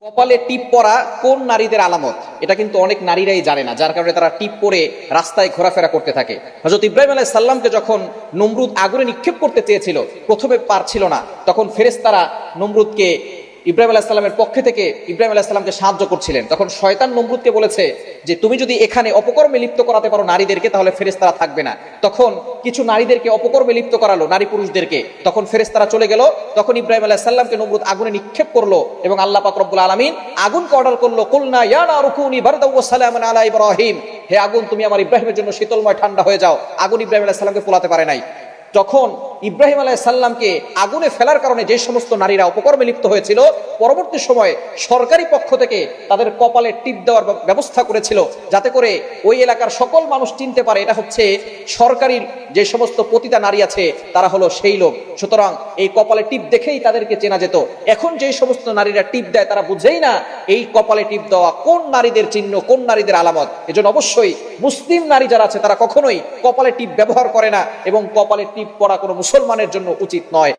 কপালে টিপ পরা কোন নারীদের আলামত, এটা কিন্তু অনেক নারীরাই জানে না, যার কারণে তারা টিপ পরে রাস্তায় ঘোরাফেরা করতে থাকে। হযরত ইব্রাহিম আলাইহিস সালামকে যখন নমরুদ আগুনে নিক্ষেপ করতে চেয়েছিল, প্রথমে পারছিল না, তখন ফেরেশতারা নমরুদকে ইব্রাহিম আলাইহিস সালামের পক্ষে থেকে ইব্রাহিম আলাইহিস সালামকে সাহায্য করছিলেন। তখন শয়তান নমরুদকে বলেছে যে তুমি যদি এখানে অপকর্মে লিপ্ত করাতে পারো নারীদেরকে, তাহলে ফেরেশতারা থাকবে না। তখন কিছু নারীদেরকে অপকর্মে লিপ্ত করালো, নারী পুরুষদেরকে, তখন ফেরেশতারা চলে গেল। তখন ইব্রাহিম আলাইহিস সালামকে নমরুদ আগুনে নিক্ষেপ করলো এবং আল্লাহ পাক রব্বুল আলামিন আগুনকে অর্ডার করলো, কুলনা ইয়া নারু কুনি বারদাও ওয়া সালামান আলা ইব্রাহিম, হে আগুন তুমি আমার ইব্রাহিমের জন্য শীতলময় ঠান্ডা হয়ে যাও। আগুন ইব্রাহিম আলাইহিস সালামকে পোলাতে পারে নাই। যখন ইব্রাহিম আলাইহিস সালামকে আগুনে ফেলার কারণে যে সমস্ত নারীরা অপকর্মে লিপ্ত হয়েছিল, পরবর্তী সময়ে সরকারি পক্ষ থেকে তাদের কপালে টিপ দেওয়ার ব্যবস্থা করেছিল, যাতে করে ওই এলাকার সকল মানুষ চিনতে পারে এটা হচ্ছে সরকারি যে সমস্ত পতিতা নারী আছে তারা হলো সেই লোক। সুতরাং এই কপালে টিপ দেখেই তাদেরকে চেনা যেত। এখন যে সমস্ত নারীরা টিপ দেয় তারা বুঝেই না এই কপালে টিপ দেওয়া কোন নারীদের চিহ্ন, কোন নারীদের আলামত। এজন্য অবশ্যই মুসলিম নারী যারা আছে তারা কখনোই কপালে টিপ ব্যবহার করে না, এবং কপালে টিপ পরা কোনো মুসলমানের জন্য উচিত নয়।